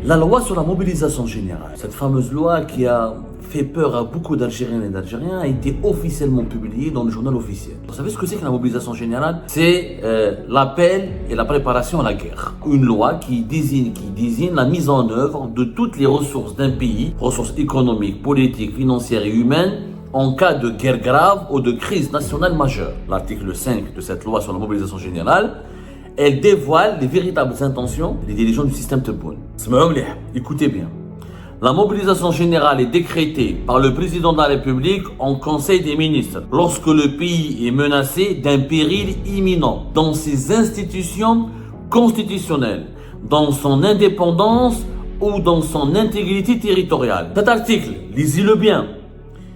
La loi sur la mobilisation générale, cette fameuse loi qui a fait peur à beaucoup d'Algériennes et d'Algériens, a été officiellement publiée dans le journal officiel. Vous savez ce que c'est que la mobilisation générale? C'est l'appel et la préparation à la guerre. Une loi qui désigne la mise en œuvre de toutes les ressources d'un pays, ressources économiques, politiques, financières et humaines, en cas de guerre grave ou de crise nationale majeure. L'article 5 de cette loi sur la mobilisation générale, elle dévoile les véritables intentions des dirigeants du système Tebboune. Écoutez bien. La mobilisation générale est décrétée par le président de la République en Conseil des ministres lorsque le pays est menacé d'un péril imminent dans ses institutions constitutionnelles, dans son indépendance ou dans son intégrité territoriale. Cet article, lisez-le bien.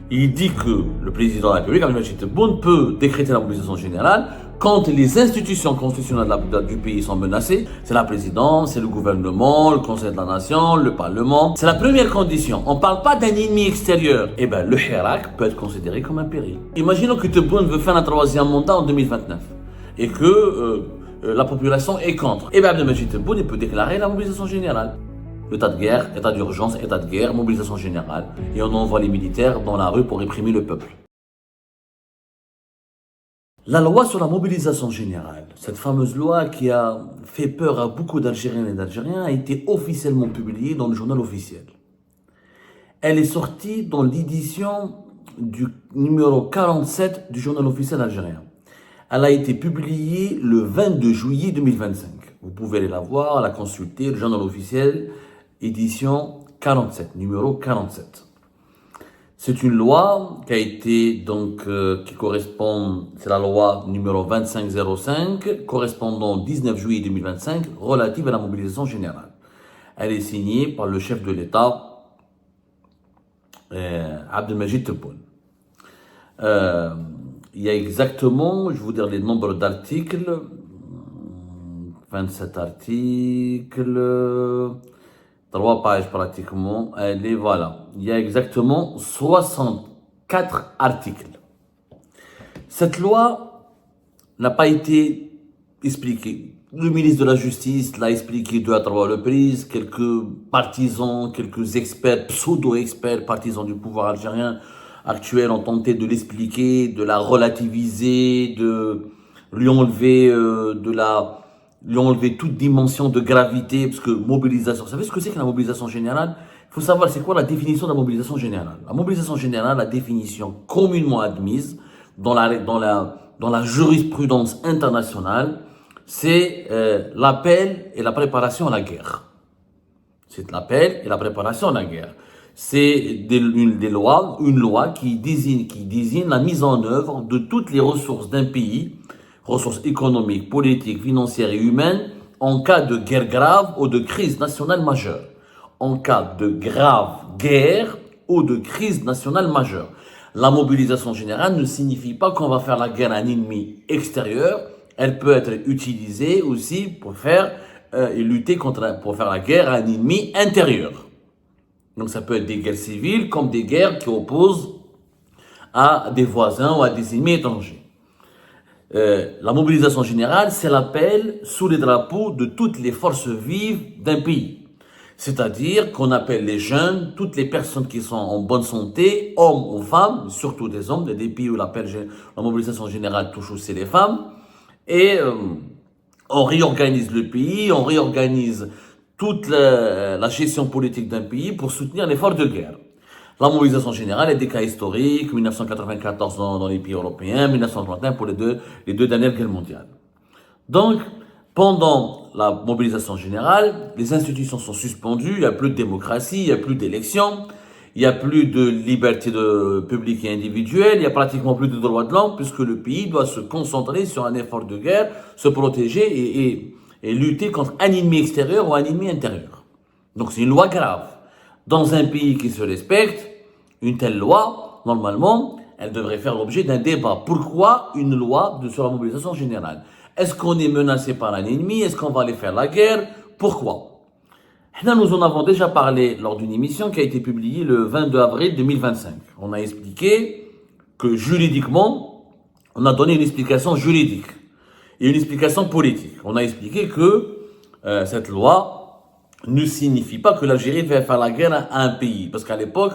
Il dit que le président de la République, Abdelmadjid Tebboune, peut décréter la mobilisation générale quand les institutions constitutionnelles du pays sont menacées. C'est la présidence, c'est le gouvernement, le Conseil de la Nation, le Parlement. C'est la première condition. On ne parle pas d'un ennemi extérieur. Eh bien, le Hirak peut être considéré comme un péril. Imaginons que Tebboune veut faire un troisième mandat en 2029 et que la population est contre. Eh bien, Abdelmadjid Tebboune peut déclarer la mobilisation générale. État de guerre, état d'urgence, état de guerre, mobilisation générale. Et on envoie les militaires dans la rue pour réprimer le peuple. La loi sur la mobilisation générale, cette fameuse loi qui a fait peur à beaucoup d'Algériennes et d'Algériens, a été officiellement publiée dans le journal officiel. Elle est sortie dans l'édition du numéro 47 du journal officiel algérien. Elle a été publiée le 22 juillet 2025. Vous pouvez aller la voir, la consulter, le journal officiel, édition 47, numéro 47. C'est une loi qui a été qui correspond, c'est la loi numéro 2505, correspondant au 19 juillet 2025, relative à la mobilisation générale. Elle est signée par le chef de l'État, Abdelmadjid Tebboune. Il y a exactement, je vais vous dire les nombres d'articles, 27 articles, 3 pages pratiquement, voilà. Il y a exactement 64 articles. Cette loi n'a pas été expliquée. Le ministre de la Justice l'a expliqué 2 à 3 reprises. Quelques partisans, quelques experts, pseudo-experts, partisans du pouvoir algérien actuel ont tenté de l'expliquer, de la relativiser, de lui enlever toute dimension de gravité, parce que mobilisation, vous savez ce que c'est que la mobilisation générale? Il faut savoir c'est quoi la définition de la mobilisation générale. La mobilisation générale, la définition communément admise dans la jurisprudence internationale, c'est l'appel et la préparation à la guerre. C'est l'appel et la préparation à la guerre. C'est une loi qui désigne la mise en œuvre de toutes les ressources d'un pays, ressources économiques, politiques, financières et humaines, en cas de guerre grave ou de crise nationale majeure. En cas de grave guerre ou de crise nationale majeure. La mobilisation générale ne signifie pas qu'on va faire la guerre à un ennemi extérieur. Elle peut être utilisée aussi pour faire la guerre à un ennemi intérieur. Donc ça peut être des guerres civiles comme des guerres qui opposent à des voisins ou à des ennemis étrangers. La mobilisation générale, c'est l'appel sous les drapeaux de toutes les forces vives d'un pays. C'est-à-dire qu'on appelle les jeunes, toutes les personnes qui sont en bonne santé, hommes ou femmes, surtout des hommes, des pays où la mobilisation générale touche aussi les femmes. Et on réorganise le pays, on réorganise toute la gestion politique d'un pays pour soutenir l'effort de guerre. La mobilisation générale est des cas historiques, 1994 dans les pays européens, 1931 pour les deux dernières guerres mondiales. Donc, pendant la mobilisation générale, les institutions sont suspendues, il n'y a plus de démocratie, il n'y a plus d'élections, il n'y a plus de liberté publique et individuelle, il n'y a pratiquement plus de droits de l'homme puisque le pays doit se concentrer sur un effort de guerre, se protéger et lutter contre un ennemi extérieur ou un ennemi intérieur. Donc c'est une loi grave. Dans un pays qui se respecte, une telle loi, normalement, elle devrait faire l'objet d'un débat. Pourquoi une loi sur la mobilisation générale? Est-ce qu'on est menacé par un ennemi? Est-ce qu'on va aller faire la guerre? Pourquoi? Nous en avons déjà parlé lors d'une émission qui a été publiée le 22 avril 2025. On a expliqué que juridiquement, on a donné une explication juridique et une explication politique. On a expliqué que cette loi ne signifie pas que l'Algérie va faire la guerre à un pays. Parce qu'à l'époque,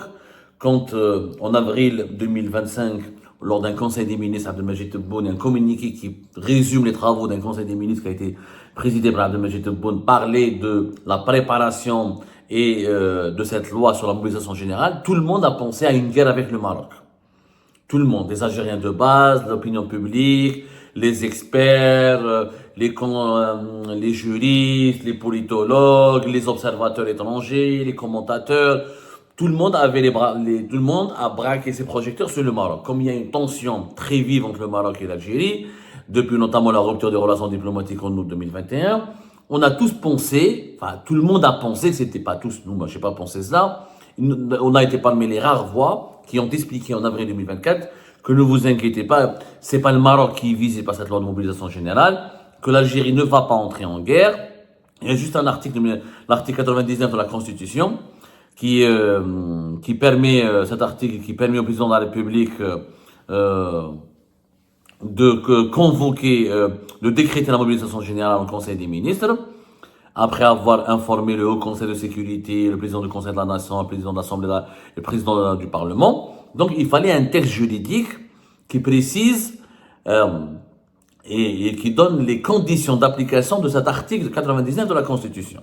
quand en avril 2025, lors d'un conseil des ministres, Abdelmajid Tebboune, un communiqué qui résume les travaux d'un conseil des ministres qui a été présidé par Abdelmajid Tebboune, parlait de la préparation et de cette loi sur la mobilisation générale, tout le monde a pensé à une guerre avec le Maroc. Tout le monde, les Algériens de base, l'opinion publique, les experts, les juristes, les politologues, les observateurs étrangers, les commentateurs, tout le monde tout le monde a braqué ses projecteurs sur le Maroc. Comme il y a une tension très vive entre le Maroc et l'Algérie, depuis notamment la rupture des relations diplomatiques en août 2021, on a tous pensé, enfin tout le monde a pensé, c'était pas tous, nous, moi j'ai pas pensé cela, on a été parmi les rares voix qui ont expliqué en avril 2024 que ne vous inquiétez pas, c'est pas le Maroc qui est visé par cette loi de mobilisation générale, que l'Algérie ne va pas entrer en guerre. Il y a juste un article, l'article 99 de la Constitution, qui permet, cet article qui permet au président de la République de convoquer, de décréter la mobilisation générale au Conseil des ministres, après avoir informé le Haut Conseil de sécurité, le président du Conseil de la Nation, le président de l'Assemblée, le président du Parlement. Donc, il fallait un texte juridique qui précise et qui donne les conditions d'application de cet article 99 de la Constitution.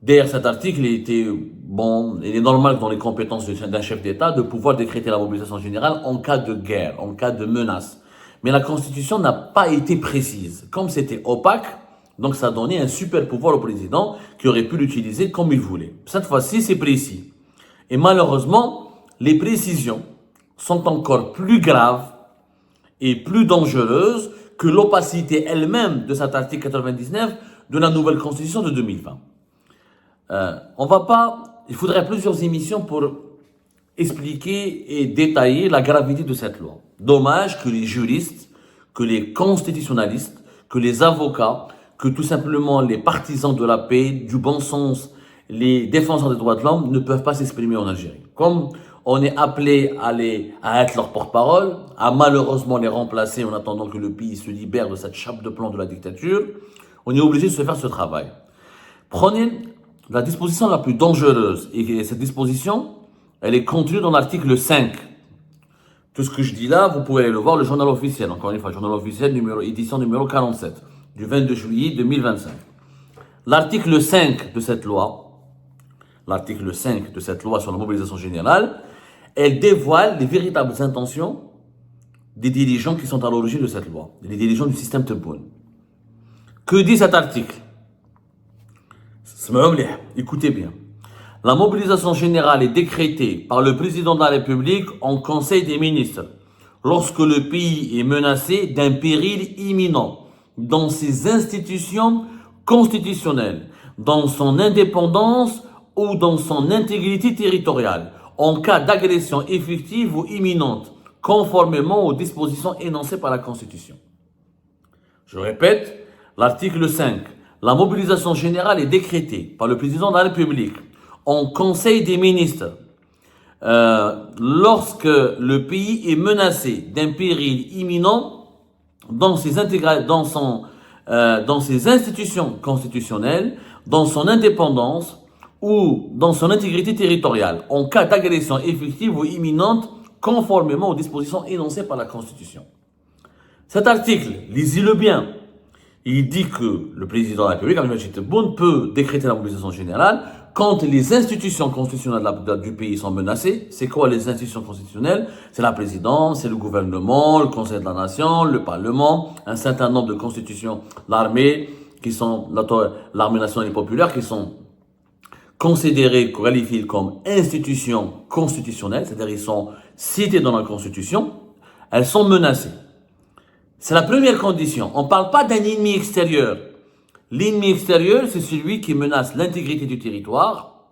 Derrière cet article, il est normal dans les compétences d'un chef d'État de pouvoir décréter la mobilisation générale en cas de guerre, en cas de menace. Mais la Constitution n'a pas été précise. Comme c'était opaque, donc ça donnait un super pouvoir au président qui aurait pu l'utiliser comme il voulait. Cette fois-ci, c'est précis. Et malheureusement, les précisions sont encore plus graves et plus dangereuses que l'opacité elle-même de cet article 99 de la nouvelle Constitution de 2020. Il faudrait plusieurs émissions pour expliquer et détailler la gravité de cette loi. Dommage que les juristes, que les constitutionnalistes, que les avocats, que tout simplement les partisans de la paix, du bon sens, les défenseurs des droits de l'homme ne peuvent pas s'exprimer en Algérie. Comme on est appelé à être leur porte-parole, à malheureusement les remplacer en attendant que le pays se libère de cette chape de plomb de la dictature, on est obligé de se faire ce travail. Prenez la disposition la plus dangereuse, et cette disposition, elle est contenue dans l'article 5. Tout ce que je dis là, vous pouvez aller le voir, le journal officiel, encore une fois, le journal officiel, édition numéro 47, du 22 juillet 2025. L'article 5 de cette loi, sur la mobilisation générale, elle dévoile les véritables intentions des dirigeants qui sont à l'origine de cette loi, les dirigeants du système Tebboune. Que dit cet article? Écoutez bien. La mobilisation générale est décrétée par le président de la République en Conseil des ministres lorsque le pays est menacé d'un péril imminent dans ses institutions constitutionnelles, dans son indépendance ou dans son intégrité territoriale, en cas d'agression effective ou imminente, conformément aux dispositions énoncées par la Constitution. Je répète, l'article 5. La mobilisation générale est décrétée par le président de la République en Conseil des ministres lorsque le pays est menacé d'un péril imminent dans ses institutions constitutionnelles, dans son indépendance ou dans son intégrité territoriale, en cas d'agression effective ou imminente, conformément aux dispositions énoncées par la Constitution. Cet article, lisez-le bien. Il dit que le président de la République, Abdelmajid Tebboune, peut décréter la mobilisation générale quand les institutions constitutionnelles du pays sont menacées. C'est quoi les institutions constitutionnelles? C'est la présidence, c'est le gouvernement, le Conseil de la Nation, le Parlement, un certain nombre de constitutions, l'armée, l'armée nationale et populaire, qui sont considérées, qualifiées comme institutions constitutionnelles, c'est-à-dire ils sont cités dans la Constitution, elles sont menacées. C'est la première condition. On ne parle pas d'un ennemi extérieur. L'ennemi extérieur, c'est celui qui menace l'intégrité du territoire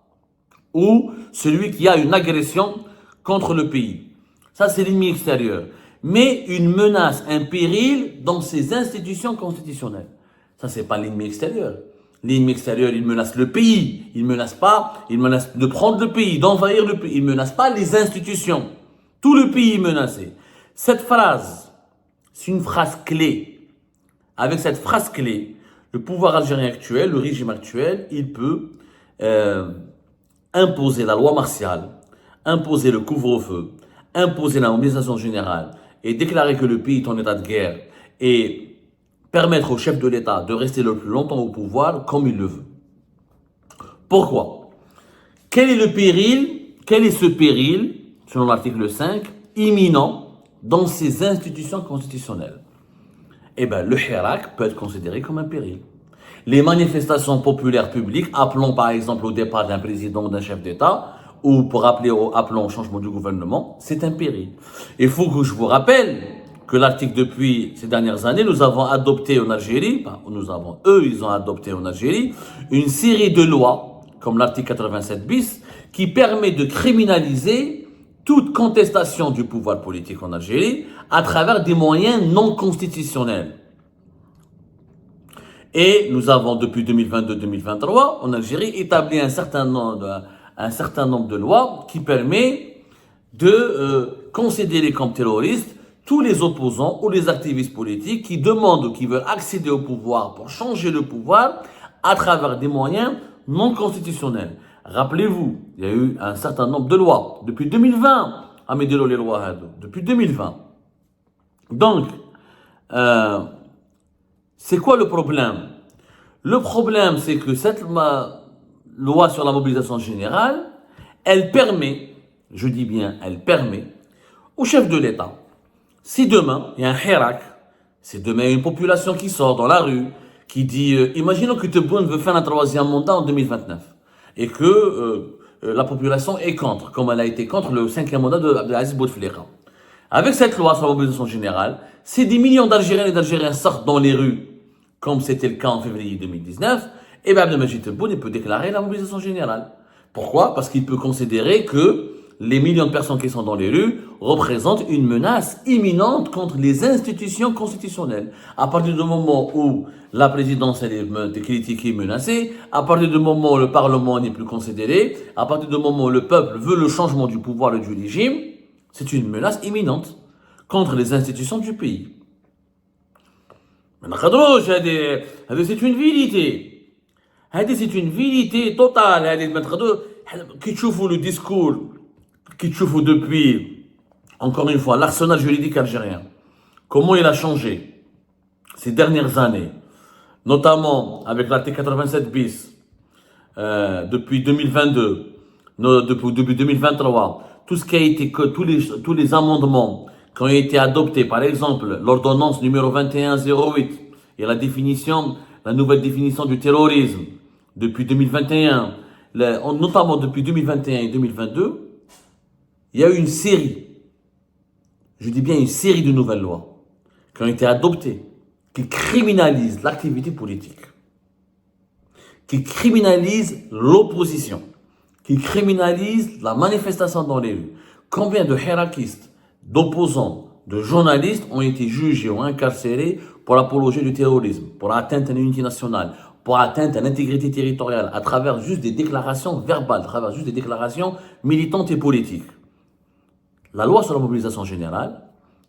ou celui qui a une agression contre le pays. Ça, c'est l'ennemi extérieur. Mais une menace, un péril dans ses institutions constitutionnelles. Ça, c'est pas l'ennemi extérieur. L'ennemi extérieur, il menace le pays. Il menace de prendre le pays, d'envahir le pays. Il menace pas les institutions. Tout le pays est menacé. Cette phrase, c'est une phrase clé. Avec cette phrase clé, le pouvoir algérien actuel, le régime actuel, il peut euh, imposer la loi martiale, imposer le couvre-feu, imposer la mobilisation générale et déclarer que le pays est en état de guerre et permettre au chef de l'État de rester le plus longtemps au pouvoir comme il le veut. Pourquoi? Quel est le péril? Quel est ce péril, selon l'article 5, imminent dans ces institutions constitutionnelles? Eh bien, le Hirak peut être considéré comme un péril. Les manifestations populaires publiques, appelons par exemple au départ d'un président ou d'un chef d'État, ou pour appelons au changement du gouvernement, c'est un péril. Il faut que je vous rappelle que l'article, depuis ces dernières années, nous avons adopté en Algérie, ils ont adopté en Algérie, une série de lois, comme l'article 87 bis, qui permet de criminaliser toute contestation du pouvoir politique en Algérie à travers des moyens non constitutionnels. Et nous avons, depuis 2022-2023, en Algérie, établi un certain nombre de lois qui permet de considérer comme terroristes tous les opposants ou les activistes politiques qui demandent ou qui veulent accéder au pouvoir pour changer le pouvoir à travers des moyens non constitutionnels. Rappelez-vous, il y a eu un certain nombre de lois depuis 2020, Amédélo les lois, depuis 2020. Donc, c'est quoi le problème? Le problème, c'est que cette loi sur la mobilisation générale, elle permet, je dis bien, elle permet au chef de l'État, si demain, il y a un Hirak, si demain, il y a une population qui sort dans la rue, qui dit, imaginons que Tebboune veut faire un troisième mandat en 2029, et que la population est contre, comme elle a été contre le cinquième mandat de Aziz Bouteflika. Avec cette loi sur la mobilisation générale, si des millions d'Algériennes et d'Algériens sortent dans les rues, comme c'était le cas en février 2019, et bien Abdelmajid Tebboune peut déclarer la mobilisation générale. Pourquoi? Parce qu'il peut considérer que les millions de personnes qui sont dans les rues représentent une menace imminente contre les institutions constitutionnelles. À partir du moment où la présidence est critiquée, menacée, à partir du moment où le Parlement n'est plus considéré, à partir du moment où le peuple veut le changement du pouvoir et du régime, c'est une menace imminente contre les institutions du pays. C'est une vérité. C'est une vérité totale. Qui trouve le discours, qui trouve depuis, encore une fois, l'arsenal juridique algérien. Comment il a changé ces dernières années, notamment avec l'article 87 bis, depuis 2022, depuis 2023, tout ce qui a été, tous les amendements qui ont été adoptés, par exemple, l'ordonnance numéro 2108 et la nouvelle définition du terrorisme depuis 2021, notamment depuis 2021 et 2022, il y a eu une série, je dis bien une série de nouvelles lois qui ont été adoptées, qui criminalisent l'activité politique, qui criminalisent l'opposition, qui criminalisent la manifestation dans les rues. Combien de hirakistes, d'opposants, de journalistes ont été jugés ou incarcérés pour l'apologie du terrorisme, pour atteinte à l'unité nationale, pour atteinte à l'intégrité territoriale, à travers juste des déclarations verbales, à travers juste des déclarations militantes et politiques. La loi sur la mobilisation générale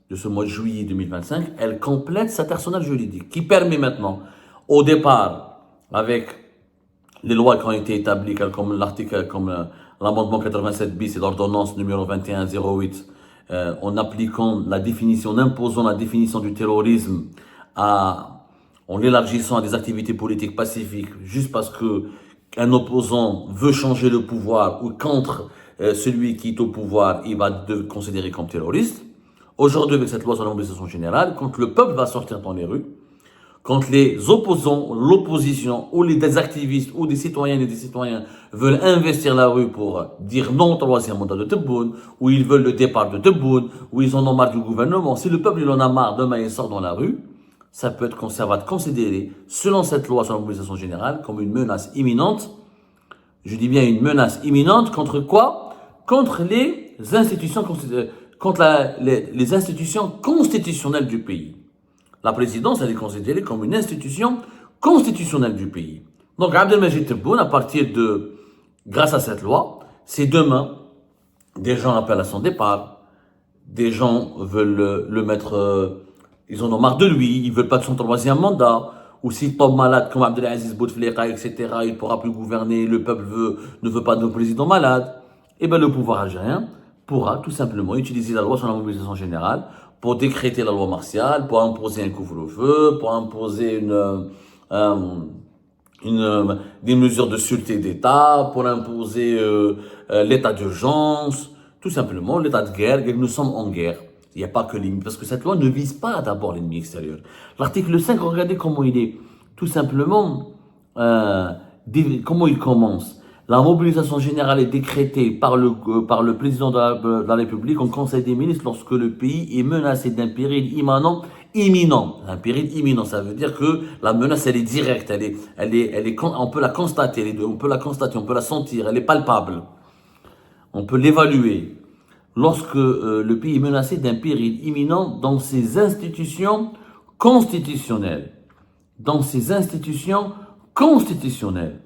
de ce mois de juillet 2025, elle complète cet arsenal juridique qui permet maintenant, au départ, avec les lois qui ont été établies, comme l'article, comme l'amendement 87 bis et l'ordonnance numéro 2108, en appliquant la définition, en imposant la définition du terrorisme en l'élargissant à des activités politiques pacifiques, juste parce que un opposant veut changer le pouvoir ou contre celui qui est au pouvoir, il va être considéré comme terroriste. Aujourd'hui, avec cette loi sur la mobilisation générale, quand le peuple va sortir dans les rues, quand les opposants, l'opposition, ou des activistes, ou des citoyennes et des citoyens veulent investir la rue pour dire non au troisième mandat de Tebboune, ou ils veulent le départ de Tebboune, ou ils en ont marre du gouvernement, si le peuple il en a marre, demain il sort dans la rue, ça va être considéré, selon cette loi sur la mobilisation générale, comme une menace imminente. Je dis bien une menace imminente contre quoi? Contre les institutions, les institutions constitutionnelles du pays. La présidence, elle est considérée comme une institution constitutionnelle du pays. Donc, Abdelmajid Tebboune, grâce à cette loi, c'est demain, des gens appellent à son départ, des gens veulent le mettre, ils en ont marre de lui, ils veulent pas de son troisième mandat, ou s'il tombe malade comme Abdelaziz Bouteflika, etc., il ne pourra plus gouverner, le peuple ne veut pas de président malade, eh bien le pouvoir algérien pourra tout simplement utiliser la loi sur la mobilisation générale pour décréter la loi martiale, pour imposer un couvre-feu, pour imposer des mesures de sûreté d'État, pour imposer l'état d'urgence, tout simplement l'état de guerre, et nous sommes en guerre. Il n'y a pas que l'ennemi, parce que cette loi ne vise pas d'abord l'ennemi extérieur. L'article 5, regardez comment il est, tout simplement, comment il commence. La mobilisation générale est décrétée par le président de la République en Conseil des ministres lorsque le pays est menacé d'un péril imminent. Un péril imminent, ça veut dire que la menace, elle est directe, on peut la constater, on peut la sentir, elle est palpable. On peut l'évaluer. Lorsque le pays est menacé d'un péril imminent dans ses institutions constitutionnelles. Dans ses institutions constitutionnelles.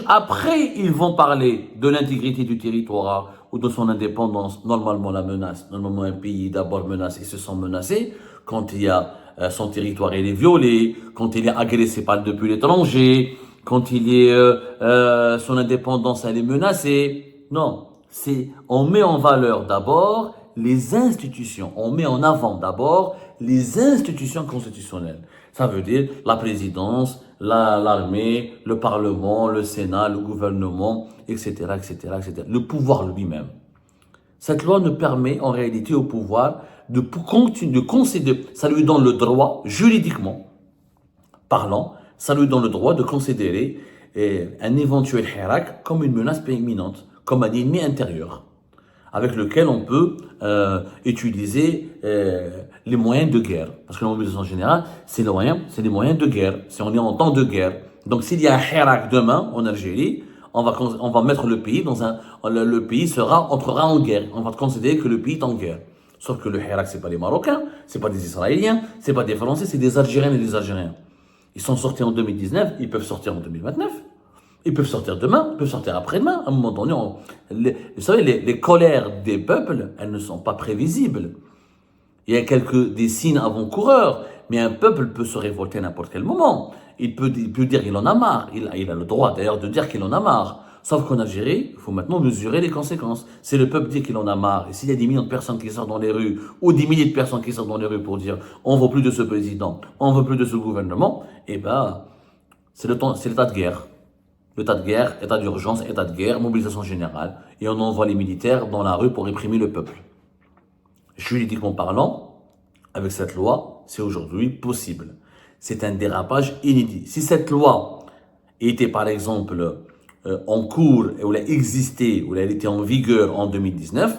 Après, ils vont parler de l'intégrité du territoire ou de son indépendance. Normalement, la menace, normalement, un pays d'abord menacé, se sent menacé quand il y a son territoire il est violé, quand il est agressé depuis l'étranger, quand il est son indépendance elle est menacée. Non, on met en valeur d'abord les institutions, on met en avant d'abord les institutions constitutionnelles. Ça veut dire la présidence, l'armée, le parlement, le Sénat, le gouvernement, etc., etc., etc. Le pouvoir lui-même. Cette loi ne permet en réalité au pouvoir de concéder, ça lui donne le droit, juridiquement parlant, ça lui donne le droit de considérer un éventuel hirak comme une menace imminente, comme un ennemi intérieur, avec lequel on peut utiliser les moyens de guerre. Parce que la mobilisation générale, c'est les moyens de guerre. Si on est en temps de guerre. Donc s'il y a un hirak demain en Algérie, on va mettre le pays le pays entrera en guerre. On va considérer que le pays est en guerre. Sauf que le hirak, c'est pas les Marocains, c'est pas des Israéliens, c'est pas des Français, c'est des Algériens et des Algériens. Ils sont sortis en 2019, ils peuvent sortir en 2029. Ils peuvent sortir demain, ils peuvent sortir après-demain. À un moment donné, vous savez, les colères des peuples, elles ne sont pas prévisibles. Il y a des signes avant-coureurs, mais un peuple peut se révolter à n'importe quel moment. Il peut dire qu'il en a marre. Il a le droit d'ailleurs de dire qu'il en a marre. Sauf qu'en Algérie, il faut maintenant mesurer les conséquences. Si le peuple dit qu'il en a marre, et s'il y a des millions de personnes qui sortent dans les rues, ou des milliers de personnes qui sortent dans les rues pour dire on ne veut plus de ce président, on ne veut plus de ce gouvernement, eh ben, c'est l'état de guerre. L'état de guerre, état d'urgence, état de guerre, mobilisation générale. Et on envoie les militaires dans la rue pour réprimer le peuple. Juridiquement parlant, avec cette loi, c'est aujourd'hui possible. C'est un dérapage inédit. Si cette loi était par exemple en cours, ou elle a existé, ou elle était en vigueur en 2019,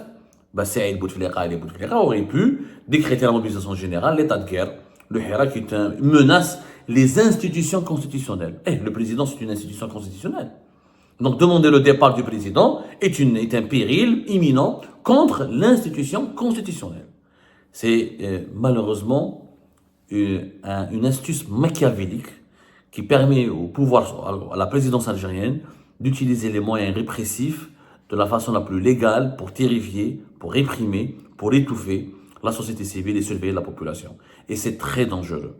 Saïd Bouteflika et les Bouteflika auraient pu décréter la mobilisation générale, l'état de guerre. Le hirak menace les institutions constitutionnelles. Le président, c'est une institution constitutionnelle. Donc, demander le départ du président est un péril imminent contre l'institution constitutionnelle. C'est malheureusement une astuce machiavélique qui permet au pouvoir, à la présidence algérienne, d'utiliser les moyens répressifs de la façon la plus légale pour terrifier, pour réprimer, pour étouffer la société civile et surveiller la population. Et c'est très dangereux.